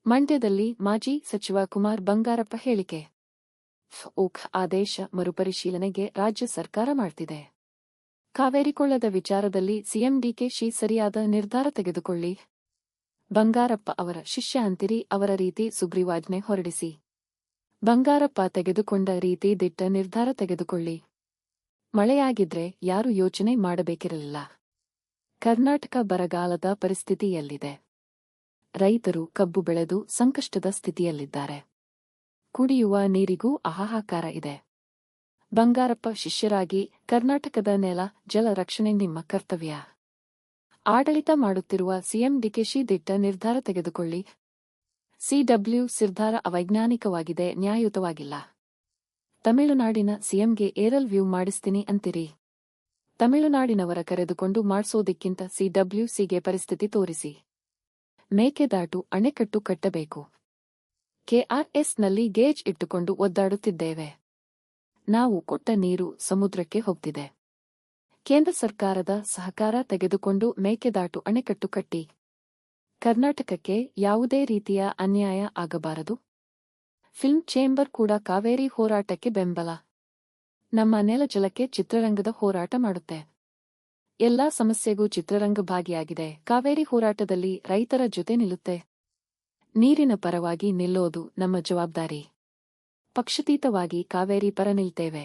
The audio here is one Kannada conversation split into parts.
ಮಂಡ್ಯದಲ್ಲಿ ಮಾಜಿ ಸಚಿವ ಕುಮಾರ್ ಬಂಗಾರಪ್ಪ ಹೇಳಿಕೆ. ಫೋಕ್ ಆದೇಶ ಮರುಪರಿಶೀಲನೆಗೆ ರಾಜ್ಯ ಸರ್ಕಾರ ಮಾಡ್ತಿದೆ. ಕಾವೇರಿ ಕೊಳ್ಳದ ವಿಚಾರದಲ್ಲಿ ಸಿಎಂ ಡಿಕೆಶಿ ಸರಿಯಾದ ನಿರ್ಧಾರ ತೆಗೆದುಕೊಳ್ಳಿ. ಬಂಗಾರಪ್ಪ ಅವರ ಶಿಷ್ಯ ಅಂತಿರಿ, ಅವರ ರೀತಿ ಸುಗ್ರೀವಾಜ್ಞೆ ಹೊರಡಿಸಿ. ಬಂಗಾರಪ್ಪ ತೆಗೆದುಕೊಂಡ ರೀತಿ ದಿಟ್ಟ ನಿರ್ಧಾರ ತೆಗೆದುಕೊಳ್ಳಿ. ಮಳೆಯಾಗಿದ್ರೆ ಯಾರು ಯೋಚನೆ ಮಾಡಬೇಕಿರಲಿಲ್ಲ. ಕರ್ನಾಟಕ ಬರಗಾಲದ ಪರಿಸ್ಥಿತಿಯಲ್ಲಿದೆ. ರೈತರು ಕಬ್ಬು ಬೆಳೆದು ಸಂಕಷ್ಟದ ಸ್ಥಿತಿಯಲ್ಲಿದ್ದಾರೆ. ಕುಡಿಯುವ ನೀರಿಗೂ ಹಾಹಾಕಾರ ಇದೆ. ಬಂಗಾರಪ್ಪ ಶಿಷ್ಯರಾಗಿ ಕರ್ನಾಟಕದ ನೆಲ ಜಲ ರಕ್ಷಣೆ ನಿಮ್ಮ ಕರ್ತವ್ಯ. ಆಡಳಿತ ಮಾಡುತ್ತಿರುವ ಸಿಎಂ ಡಿಕೆಶಿ ದಿಟ್ಟ ನಿರ್ಧಾರ ತೆಗೆದುಕೊಳ್ಳಿ. ಸಿಡಬ್ಲ್ಯೂ ನಿರ್ಧಾರ ಅವೈಜ್ಞಾನಿಕವಾಗಿದೆ, ನ್ಯಾಯಯುತವಾಗಿಲ್ಲ. ತಮಿಳುನಾಡಿನ ಸಿಎಂಗೆ ಏರಲ್ ವ್ಯೂ ಮಾಡಿಸ್ತೀನಿ ಅಂತಿರಿ. ತಮಿಳುನಾಡಿನವರ ಕರೆದುಕೊಂಡು ಮಾಡಿಸೋದಕ್ಕಿಂತ ಸಿಡಬ್ಲ್ಯೂಸಿಗೆ ಪರಿಸ್ಥಿತಿ ತೋರಿಸಿ. ಮೇಕೆದಾಟು ಅಣೆಕಟ್ಟು ಕಟ್ಟಬೇಕು. ಕೆಆರ್ಎಸ್ನಲ್ಲಿ ಗೇಜ್ ಇಟ್ಟುಕೊಂಡು ಒದ್ದಾಡುತ್ತಿದ್ದೇವೆ. ನಾವು ಕೊಟ್ಟ ನೀರು ಸಮುದ್ರಕ್ಕೆ ಹೋಗ್ತಿದೆ. ಕೇಂದ್ರ ಸರ್ಕಾರದ ಸಹಕಾರ ತೆಗೆದುಕೊಂಡು ಮೇಕೆದಾಟು ಅಣೆಕಟ್ಟು ಕಟ್ಟಿ. ಕರ್ನಾಟಕಕ್ಕೆ ಯಾವುದೇ ರೀತಿಯ ಅನ್ಯಾಯ ಆಗಬಾರದು. ಫಿಲ್ಮ್ ಚೇಂಬರ್ ಕೂಡ ಕಾವೇರಿ ಹೋರಾಟಕ್ಕೆ ಬೆಂಬಲ. ನಮ್ಮ ನೆಲ ಜಲಕ್ಕೆ ಚಿತ್ರರಂಗದ ಹೋರಾಟ ಮಾಡುತ್ತೆ. ಎಲ್ಲಾ ಸಮಸ್ಯೆಗೂ ಚಿತ್ರರಂಗ ಭಾಗಿಯಾಗಿದೆ. ಕಾವೇರಿ ಹೋರಾಟದಲ್ಲಿ ರೈತರ ಜೊತೆ ನಿಲ್ಲುತ್ತೆ. ನೀರಿನ ಪರವಾಗಿ ನಿಲ್ಲೋದು ನಮ್ಮ ಜವಾಬ್ದಾರಿ. ಪಕ್ಷಾತೀತವಾಗಿ ಕಾವೇರಿ ಪರ ನಿಲ್ತೇವೆ.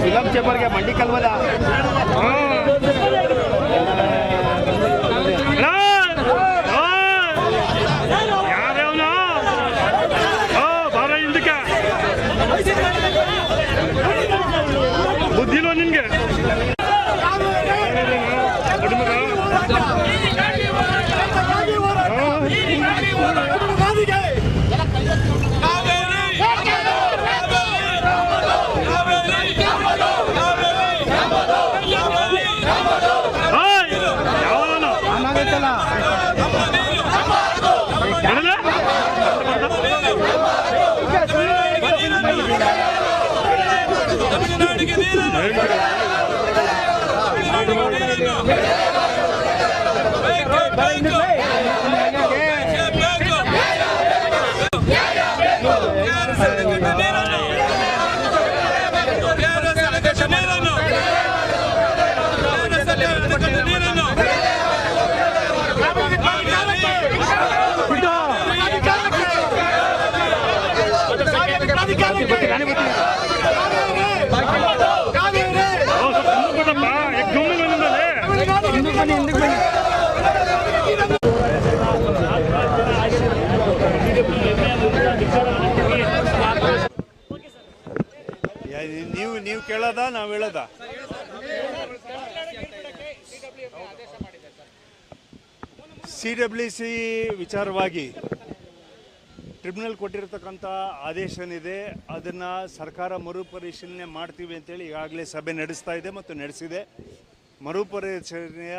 ಫಿಲಂ ಚೇಂಬರ್ಗೆ ಮಂಡಿ ಕಲ್ವದ ಬುದ್ಧಿಲ್ವ ನಿನ್ಗೆ? ತಮಿಳುನಾಡಿಗೆ ನೀರನ್ನು ನೀವು ಕೇಳೋದ ನಾವು ಹೇಳೋದ CWC ವಿಚಾರವಾಗಿ ಟ್ರಿಬ್ಯುನಲ್ ಕೊಟ್ಟಿರತಕ್ಕಂಥ ಆದೇಶ ಏನಿದೆ ಅದನ್ನು ಸರ್ಕಾರ ಮರುಪರಿಶೀಲನೆ ಮಾಡ್ತೀವಿ ಅಂತೇಳಿ ಈಗಾಗಲೇ ಸಭೆ ನಡೆಸ್ತಾ ಇದೆ ಮತ್ತು ನಡೆಸಿದೆ. ಮರುಪರಿಶೀಲನೆಯ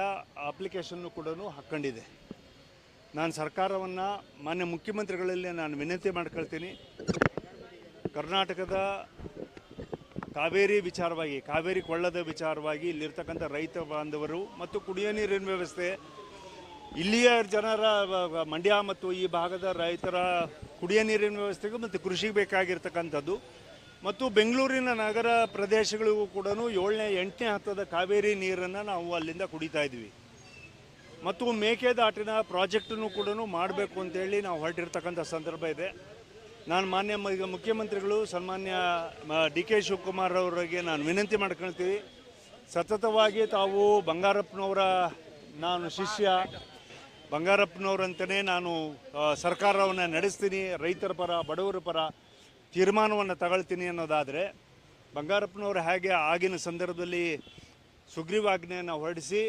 ಅಪ್ಲಿಕೇಶನ್ನು ಕೂಡ ಹಾಕ್ಕೊಂಡಿದೆ. ನಾನು ಸರ್ಕಾರವನ್ನು ಮಾನ್ಯ ಮುಖ್ಯಮಂತ್ರಿಗಳಲ್ಲಿ ನಾನು ವಿನಂತಿ ಮಾಡ್ಕೊಳ್ತೀನಿ, ಕರ್ನಾಟಕದ ಕಾವೇರಿ ವಿಚಾರವಾಗಿ, ಕಾವೇರಿ ಕೊಳ್ಳದ ವಿಚಾರವಾಗಿ ಇಲ್ಲಿರ್ತಕ್ಕಂಥ ರೈತ ಬಾಂಧವರು ಮತ್ತು ಕುಡಿಯೋ ನೀರಿನ ವ್ಯವಸ್ಥೆ, ಇಲ್ಲಿಯ ಜನರ ಮಂಡ್ಯ ಮತ್ತು ಈ ಭಾಗದ ರೈತರ ಕುಡಿಯೋ ನೀರಿನ ವ್ಯವಸ್ಥೆಗೂ ಮತ್ತು ಕೃಷಿಗೆ ಬೇಕಾಗಿರ್ತಕ್ಕಂಥದ್ದು ಮತ್ತು ಬೆಂಗಳೂರಿನ ನಗರ ಪ್ರದೇಶಗಳಿಗೂ ಕೂಡ 7ನೇ 8ನೇ ಹಂತದ ಕಾವೇರಿ ನೀರನ್ನು ನಾವು ಅಲ್ಲಿಂದ ಕುಡಿತಾ ಇದ್ವಿ ಮತ್ತು ಮೇಕೆದಾಟಿನ ಪ್ರಾಜೆಕ್ಟನ್ನು ಕೂಡ ಮಾಡಬೇಕು ಅಂತೇಳಿ ನಾವು ಹೊರಟಿರ್ತಕ್ಕಂಥ ಸಂದರ್ಭ ಇದೆ. ನಾನು ಮಾನ್ಯ ಮುಖ್ಯಮಂತ್ರಿಗಳು ಸನ್ಮಾನ್ಯ DK ಶಿವಕುಮಾರ್ ಅವರಿಗೆ ನಾನು ವಿನಂತಿ ಮಾಡ್ಕೊಳ್ತೀವಿ, ಸತತವಾಗಿ ತಾವು ಬಂಗಾರಪ್ಪನವರ ನಾನು ಶಿಷ್ಯ, ಬಂಗಾರಪ್ಪನವರಂತಲೇ ನಾನು ಸರ್ಕಾರವನ್ನು ನಡೆಸ್ತೀನಿ, ರೈತರ ಪರ ಬಡವರ ಪರ ತೀರ್ಮಾನವನ್ನು ತಗೊಳ್ತೀನಿ ಅನ್ನೋದಾದರೆ, ಬಂಗಾರಪ್ಪನವರು ಹೇಗೆ ಆಗಿನ ಸಂದರ್ಭದಲ್ಲಿ ಸುಗ್ರೀವಾಜ್ಞೆಯನ್ನು ಹೊರಡಿಸಿ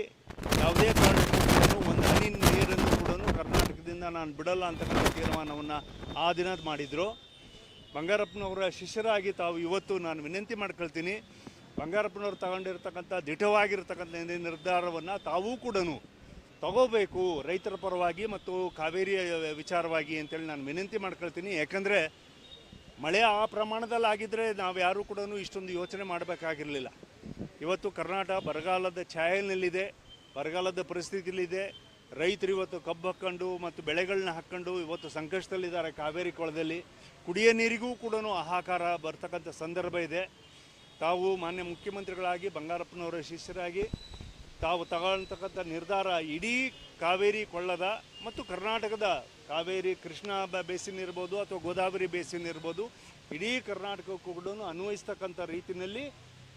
ಯಾವುದೇ ಕಾರಣಕ್ಕೂ ಒಂದು ಹನಿ ನೀರನ್ನು ಕೂಡ ಕರ್ನಾಟಕದಿಂದ ನಾನು ಬಿಡಲ್ಲ ಅಂತಕ್ಕಂಥ ತೀರ್ಮಾನವನ್ನು ಆ ದಿನ ಮಾಡಿದರು. ಬಂಗಾರಪ್ಪನವರ ಶಿಷ್ಯರಾಗಿ ತಾವು ಇವತ್ತು ನಾನು ವಿನಂತಿ ಮಾಡ್ಕೊಳ್ತೀನಿ, ಬಂಗಾರಪ್ಪನವರು ತಗೊಂಡಿರ್ತಕ್ಕಂಥ ದಿಟವಾಗಿರ್ತಕ್ಕಂಥ ನಿರ್ಧಾರವನ್ನು ತಾವೂ ಕೂಡ ತಗೋಬೇಕು ರೈತರ ಪರವಾಗಿ ಮತ್ತು ಕಾವೇರಿ ವಿಚಾರವಾಗಿ ಅಂತೇಳಿ ನಾನು ವಿನಂತಿ ಮಾಡ್ಕೊಳ್ತೀನಿ. ಯಾಕಂದರೆ ಮಳೆ ಆ ಪ್ರಮಾಣದಲ್ಲಿ ಆಗಿದ್ದರೆ ನಾವು ಯಾರೂ ಕೂಡ ಇಷ್ಟೊಂದು ಯೋಚನೆ ಮಾಡಬೇಕಾಗಿರಲಿಲ್ಲ. ಇವತ್ತು ಕರ್ನಾಟಕ ಬರಗಾಲದ ಛಾಯೆಯಲ್ಲಿದೆ, ಬರಗಾಲದ ಪರಿಸ್ಥಿತಿಯಲ್ಲಿದೆ. ರೈತರು ಇವತ್ತು ಕಬ್ಬು ಹಾಕ್ಕೊಂಡು ಮತ್ತು ಬೆಳೆಗಳನ್ನ ಹಾಕ್ಕೊಂಡು ಇವತ್ತು ಸಂಕಷ್ಟದಲ್ಲಿದ್ದಾರೆ. ಕಾವೇರಿ ಕೊಳದಲ್ಲಿ ಕುಡಿಯೋ ನೀರಿಗೂ ಕೂಡ ಹಾಹಾಕಾರ ಬರ್ತಕ್ಕಂಥ ಸಂದರ್ಭ ಇದೆ. ತಾವು ಮಾನ್ಯ ಮುಖ್ಯಮಂತ್ರಿಗಳಾಗಿ ಬಂಗಾರಪ್ಪನವರ ಶಿಷ್ಯರಾಗಿ ತಾವು ತಗೊಳ್ತಕ್ಕಂಥ ನಿರ್ಧಾರ ಇಡೀ ಕಾವೇರಿ ಕೊಳ್ಳದ ಮತ್ತು ಕರ್ನಾಟಕದ ಕಾವೇರಿ ಕೃಷ್ಣ ಬೇಸಿನ್ ಇರ್ಬೋದು ಅಥವಾ ಗೋದಾವರಿ ಬೇಸಿನ್ ಇರ್ಬೋದು, ಇಡೀ ಕರ್ನಾಟಕಕ್ಕೂ ಕೂಡ ಅನ್ವಯಿಸ್ತಕ್ಕಂಥ ರೀತಿಯಲ್ಲಿ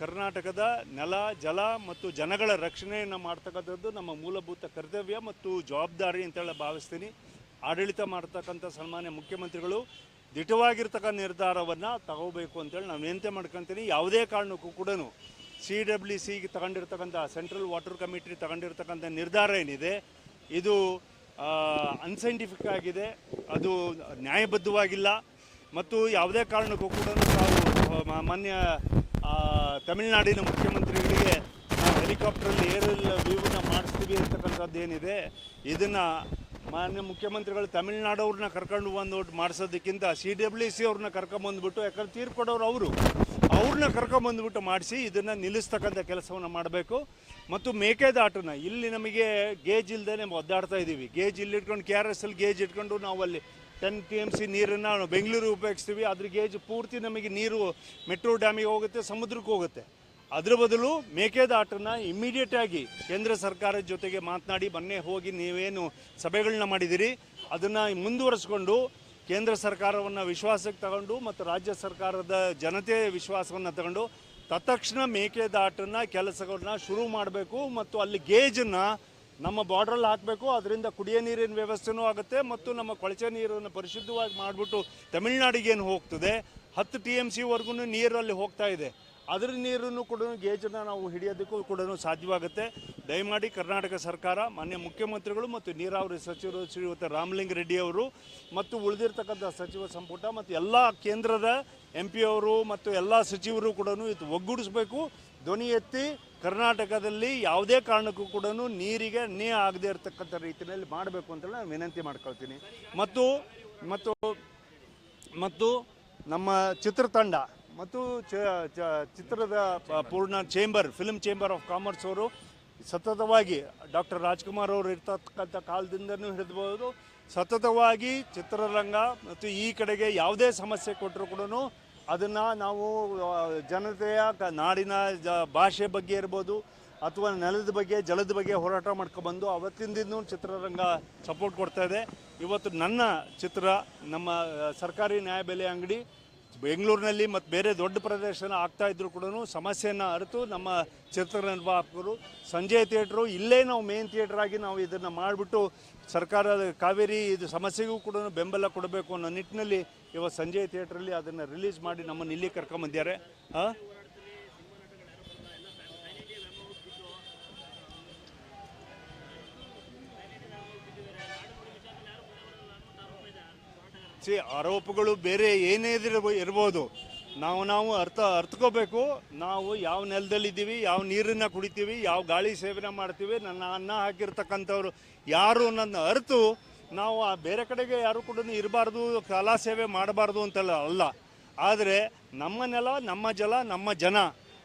ಕರ್ನಾಟಕದ ನೆಲ, ಜಲ ಮತ್ತು ಜನಗಳ ರಕ್ಷಣೆಯನ್ನು ಮಾಡ್ತಕ್ಕಂಥದ್ದು ನಮ್ಮ ಮೂಲಭೂತ ಕರ್ತವ್ಯ ಮತ್ತು ಜವಾಬ್ದಾರಿ ಅಂತೇಳಿ ಭಾವಿಸ್ತೀನಿ. ಆಡಳಿತ ಮಾಡ್ತಕ್ಕಂಥ ಸನ್ಮಾನ್ಯ ಮುಖ್ಯಮಂತ್ರಿಗಳು ದಿಟವಾಗಿರ್ತಕ್ಕಂಥ ನಿರ್ಧಾರವನ್ನು ತಗೋಬೇಕು ಅಂತೇಳಿ ನಾನು ವಿನಂತಿ ಮಾಡ್ಕೊತೀನಿ. ಯಾವುದೇ ಕಾರಣಕ್ಕೂ ಕೂಡ CWCಗೆ ತಗೊಂಡಿರ್ತಕ್ಕಂಥ ಸೆಂಟ್ರಲ್ ವಾಟರ್ ಕಮಿಟಿ ತಗೊಂಡಿರ್ತಕ್ಕಂಥ ನಿರ್ಧಾರ ಏನಿದೆ ಇದು ಅನ್ಸೈಂಟಿಫಿಕ್ ಆಗಿದೆ, ಅದು ನ್ಯಾಯಬದ್ಧವಾಗಿಲ್ಲ ಮತ್ತು ಯಾವುದೇ ಕಾರಣಕ್ಕೂ ಕೂಡ ತಾವು ಮಾನ್ಯ ತಮಿಳುನಾಡಿನ ಮುಖ್ಯಮಂತ್ರಿಗಳಿಗೆ ನಾವು ಹೆಲಿಕಾಪ್ಟ್ರಲ್ಲಿ ಏರ್ ವ್ಯೂವನ್ನ ಮಾಡಿಸ್ತೀವಿ ಅಂತಕ್ಕಂಥದ್ದು ಏನಿದೆ, ಇದನ್ನು ಮಾನ್ಯ ಮುಖ್ಯಮಂತ್ರಿಗಳು ತಮಿಳುನಾಡವ್ರನ್ನ ಕರ್ಕೊಂಡು ಬಂದು ಮಾಡಿಸೋದಕ್ಕಿಂತ CWC ಅವ್ರನ್ನ ಕರ್ಕೊಂಬಂದ್ಬಿಟ್ಟು, ಯಾಕಂದ್ರೆ ತೀರ್ಪು ಕೊಡೋರು ಅವ್ರನ್ನ ಕರ್ಕೊಂಬಂದ್ಬಿಟ್ಟು ಮಾಡಿಸಿ ಇದನ್ನು ನಿಲ್ಲಿಸ್ತಕ್ಕಂಥ ಕೆಲಸವನ್ನು ಮಾಡಬೇಕು. ಮತ್ತು ಮೇಕೆದಾಟನ್ನ ಇಲ್ಲಿ ನಮಗೆ ಗೇಜ್ ಇಲ್ಲದೇ ಒದ್ದಾಡ್ತಾ ಇದ್ದೀವಿ. ಗೇಜ್ ಇಲ್ಲಿಟ್ಕೊಂಡು KRSL ಗೇಜ್ ಇಟ್ಕೊಂಡು ನಾವು ಅಲ್ಲಿ 10 TMC ನೀರನ್ನು ನಾವು ಬೆಂಗಳೂರಿಗೆ ಉಪಯೋಗಿಸ್ತೀವಿ. ಅದ್ರ ಗೇಜ್ ಪೂರ್ತಿ ನಮಗೆ ನೀರು ಮೆಟ್ರೋ ಡ್ಯಾಮಿಗೆ ಹೋಗುತ್ತೆ, ಸಮುದ್ರಕ್ಕೆ ಹೋಗುತ್ತೆ. ಅದರ ಬದಲು ಮೇಕೆದಾಟನ್ನು ಇಮ್ಮಿಡಿಯೇಟಾಗಿ ಕೇಂದ್ರ ಸರ್ಕಾರದ ಜೊತೆಗೆ ಮಾತನಾಡಿ, ಮೊನ್ನೆ ಹೋಗಿ ನೀವೇನು ಸಭೆಗಳನ್ನ ಮಾಡಿದಿರಿ ಅದನ್ನು ಮುಂದುವರಿಸ್ಕೊಂಡು ಕೇಂದ್ರ ಸರ್ಕಾರವನ್ನು ವಿಶ್ವಾಸಕ್ಕೆ ತಗೊಂಡು ಮತ್ತು ರಾಜ್ಯ ಸರ್ಕಾರದ ಜನತೆಯ ವಿಶ್ವಾಸವನ್ನು ತಗೊಂಡು ತತ್ಕ್ಷಣ ಮೇಕೆದಾಟನ್ನು ಕೆಲಸಗಳನ್ನ ಶುರು ಮಾಡಬೇಕು ಮತ್ತು ಅಲ್ಲಿ ಗೇಜನ್ನು ನಮ್ಮ ಬಾರ್ಡ್ರಲ್ಲಿ ಹಾಕಬೇಕು. ಅದರಿಂದ ಕುಡಿಯೋ ನೀರಿನ ವ್ಯವಸ್ಥೆನೂ ಆಗುತ್ತೆ ಮತ್ತು ನಮ್ಮ ಕೊಳಚೆ ನೀರನ್ನು ಪರಿಶುದ್ಧವಾಗಿ ಮಾಡಿಬಿಟ್ಟು ತಮಿಳುನಾಡಿಗೇನು ಹೋಗ್ತದೆ 10 TMCವರೆಗೂ ನೀರಲ್ಲಿ ಹೋಗ್ತಾ ಇದೆ. ಅದರ ನೀರನ್ನು ಕೂಡ ಗೇಜನ್ನು ನಾವು ಹಿಡಿಯೋದಕ್ಕೂ ಕೂಡ ಸಾಧ್ಯವಾಗುತ್ತೆ. ದಯಮಾಡಿ ಕರ್ನಾಟಕ ಸರ್ಕಾರ, ಮಾನ್ಯ ಮುಖ್ಯಮಂತ್ರಿಗಳು ಮತ್ತು ನೀರಾವರಿ ಸಚಿವರು ಶ್ರೀಯುತ ರಾಮಲಿಂಗ ರೆಡ್ಡಿ ಅವರು ಮತ್ತು ಉಳಿದಿರ್ತಕ್ಕಂಥ ಸಚಿವ ಸಂಪುಟ ಮತ್ತು ಎಲ್ಲ ಕೇಂದ್ರದ MP ಅವರು ಮತ್ತು ಎಲ್ಲ ಸಚಿವರು ಕೂಡ ಇದು ಒಗ್ಗೂಡಿಸಬೇಕು. ಧ್ವನಿ ಎತ್ತಿ ಕರ್ನಾಟಕದಲ್ಲಿ ಯಾವುದೇ ಕಾರಣಕ್ಕೂ ಕೂಡ ನೀರಿಗೆ ಅನ್ಯಾಯ ಆಗದೇ ಇರತಕ್ಕಂಥ ರೀತಿಯಲ್ಲಿ ಮಾಡಬೇಕು ಅಂತೇಳಿ ನಾನು ವಿನಂತಿ ಮಾಡ್ಕೊಳ್ತೀನಿ. ಮತ್ತು ಮತ್ತು ಮತ್ತು ನಮ್ಮ ಚಿತ್ರತಂಡ ಮತ್ತು ಚಿತ್ರದ ಪೂರ್ಣ ಫಿಲ್ಮ್ ಚೇಂಬರ್ ಆಫ್ ಕಾಮರ್ಸ್ ಅವರು ಸತತವಾಗಿ ಡಾಕ್ಟರ್ ರಾಜ್ಕುಮಾರ್ ಅವರು ಇರ್ತಕ್ಕಂಥ ಕಾಲದಿಂದನೂ ಹಿಡಿದ್ಬೋದು ಸತತವಾಗಿ ಚಿತ್ರರಂಗ ಮತ್ತು ಈ ಕಡೆಗೆ ಯಾವುದೇ ಸಮಸ್ಯೆ ಕೊಟ್ಟರು ಕೂಡ ಅದನ್ನು ನಾವು ಜನತೆಯ ನಾಡಿನ ಭಾಷೆ ಬಗ್ಗೆ ಇರ್ಬೋದು ಅಥವಾ ನೆಲದ ಬಗ್ಗೆ ಜಲದ ಬಗ್ಗೆ ಹೋರಾಟ ಮಾಡ್ಕೊಬಂದು ಅವತ್ತಿಂದ ಚಿತ್ರರಂಗ ಸಪೋರ್ಟ್ ಕೊಡ್ತಾ ಇದೆ. ಇವತ್ತು ನನ್ನ ಚಿತ್ರ ನಮ್ಮ ಸರ್ಕಾರಿ ನ್ಯಾಯಬೆಲೆ ಅಂಗಡಿ ಬೆಂಗಳೂರಿನಲ್ಲಿ ಮತ್ತು ಬೇರೆ ದೊಡ್ಡ ಪ್ರದರ್ಶನ ಆಗ್ತಾ ಇದ್ರು ಕೂಡ ಸಮಸ್ಯೆಯನ್ನು ಅರಿತು ನಮ್ಮ ಚಿತ್ರ ನಿರ್ವಾಹಕರು ಸಂಜಯ್ ಥಿಯೇಟ್ರು ಇಲ್ಲೇ ನಾವು ಮೇನ್ ಥಿಯೇಟ್ರ್ ಆಗಿ ನಾವು ಇದನ್ನು ಮಾಡಿಬಿಟ್ಟು ಸರ್ಕಾರದ ಕಾವೇರಿ ಇದು ಸಮಸ್ಯೆಗೂ ಕೂಡ ಬೆಂಬಲ ಕೊಡಬೇಕು ಅನ್ನೋ ನಿಟ್ಟಿನಲ್ಲಿ ಇವತ್ತು ಸಂಜಯ್ ಥಿಯೇಟ್ರಲ್ಲಿ ಅದನ್ನು ರಿಲೀಸ್ ಮಾಡಿ ನಮ್ಮನ್ನು ಇಲ್ಲಿ ಕರ್ಕೊಂಬಂದಿದ್ದಾರೆ. ಆರೋಪಗಳು ಬೇರೆ ಏನೇ ಇರ್ಬೋದು, ನಾವು ಅರ್ಥಕೋಬೇಕು. ನಾವು ಯಾವ ನೆಲದಲ್ಲಿದ್ದೀವಿ, ಯಾವ ನೀರನ್ನು ಕುಡಿತೀವಿ, ಯಾವ ಗಾಳಿ ಸೇವನೆ ಮಾಡ್ತೀವಿ, ನನ್ನ ಅನ್ನ ಹಾಕಿರ್ತಕ್ಕಂಥವ್ರು ಯಾರು ನನ್ನ ಅರಿತು ನಾವು ಬೇರೆ ಕಡೆಗೆ ಯಾರು ಕೂಡ ಇರಬಾರ್ದು, ಕಲಾ ಸೇವೆ ಮಾಡಬಾರ್ದು ಅಂತಲ್ಲ ಅಲ್ಲ. ಆದರೆ ನಮ್ಮ ನೆಲ, ನಮ್ಮ ಜಲ, ನಮ್ಮ ಜನ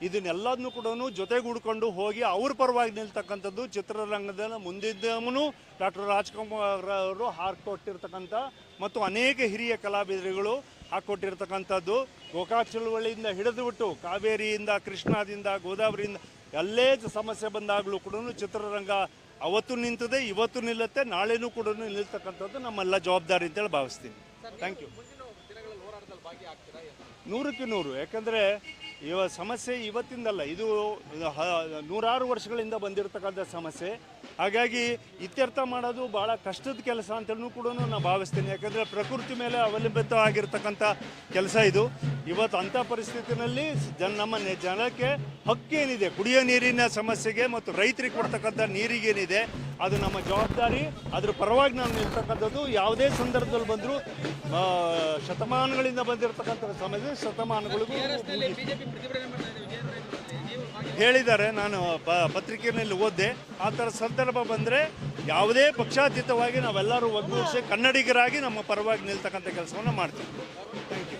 ಇದನ್ನೆಲ್ಲದನ್ನು ಕೂಡ ಜೊತೆಗೂಡ್ಕೊಂಡು ಹೋಗಿ ಅವ್ರ ಪರವಾಗಿ ನಿಲ್ತಕ್ಕಂಥದ್ದು ಚಿತ್ರರಂಗದ ಮುಂದಿದ್ದವನು ಡಾಕ್ಟರ್ ರಾಜ್ಕುಮಾರ್ ಅವರು ಹಾಕಿಕೊಟ್ಟಿರ್ತಕ್ಕಂಥ ಮತ್ತು ಅನೇಕ ಹಿರಿಯ ಕಲಾವಿದರುಗಳು ಹಾಕ್ಕೊಟ್ಟಿರ್ತಕ್ಕಂಥದ್ದು. ಗೋಕಾಕ್ ಚಳುವಳಿಯಿಂದ ಹಿಡಿದುಬಿಟ್ಟು ಕಾವೇರಿಯಿಂದ, ಕೃಷ್ಣಾದಿಂದ, ಗೋದಾವರಿಯಿಂದ ಎಲ್ಲೇ ಸಮಸ್ಯೆ ಬಂದಾಗಲೂ ಕೂಡ ಚಿತ್ರರಂಗ ಅವತ್ತು ನಿಂತದೆ, ಇವತ್ತು ನಿಲ್ಲುತ್ತೆ, ನಾಳೆನೂ ಕೂಡ ನಿಲ್ತಕ್ಕಂಥದ್ದು ನಮ್ಮೆಲ್ಲ ಜವಾಬ್ದಾರಿ ಅಂತೇಳಿ ಭಾವಿಸ್ತೀನಿ. Thank you. 100ಕ್ಕೆ 100. ಯಾಕಂದರೆ ಸಮಸ್ಯೆ ಇವತ್ತಿಂದಲ್ಲ, ಇದು ನೂರಾರು ವರ್ಷಗಳಿಂದ ಬಂದಿರತಕ್ಕಂಥ ಸಮಸ್ಯೆ. ಹಾಗಾಗಿ ಇತ್ಯರ್ಥ ಮಾಡೋದು ಭಾಳ ಕಷ್ಟದ ಕೆಲಸ ಅಂತಲೂ ಕೂಡ ನಾನು ಭಾವಿಸ್ತೀನಿ. ಯಾಕಂದರೆ ಪ್ರಕೃತಿ ಮೇಲೆ ಅವಲಂಬಿತವಾಗಿರ್ತಕ್ಕಂಥ ಕೆಲಸ ಇದು. ಇವತ್ತು ಅಂಥ ಪರಿಸ್ಥಿತಿನಲ್ಲಿ ನಮ್ಮ ಜನಕ್ಕೆ ಹಕ್ಕೇನಿದೆ, ಕುಡಿಯೋ ನೀರಿನ ಸಮಸ್ಯೆಗೆ ಮತ್ತು ರೈತರಿಗೆ ಕೊಡ್ತಕ್ಕಂಥ ನೀರಿಗೇನಿದೆ ಅದು ನಮ್ಮ ಜವಾಬ್ದಾರಿ. ಅದ್ರ ಪರವಾಗಿ ನಾವು ನಿಲ್ತಕ್ಕಂಥದ್ದು. ಯಾವುದೇ ಸಂದರ್ಭದಲ್ಲಿ ಬಂದರೂ ಶತಮಾನಗಳಿಂದ ಬಂದಿರತಕ್ಕಂಥ ಸಮಸ್ಯೆ ಶತಮಾನಗಳಿಗೂ ಹೇಳಿದ್ದಾರೆ. ನಾನು ಪತ್ರಿಕೆಯಲ್ಲಿ ಓದಿದೆ. ಆ ಥರ ಸಂದರ್ಭ ಬಂದರೆ ಯಾವುದೇ ಪಕ್ಷಾತೀತವಾಗಿ ನಾವೆಲ್ಲರೂ ಒಗ್ಗೂಡಿಸಿ ಕನ್ನಡಿಗರಾಗಿ ನಮ್ಮ ಪರವಾಗಿ ನಿಲ್ತಕ್ಕಂಥ ಕೆಲಸವನ್ನು ಮಾಡ್ತೀವಿ. Thank you.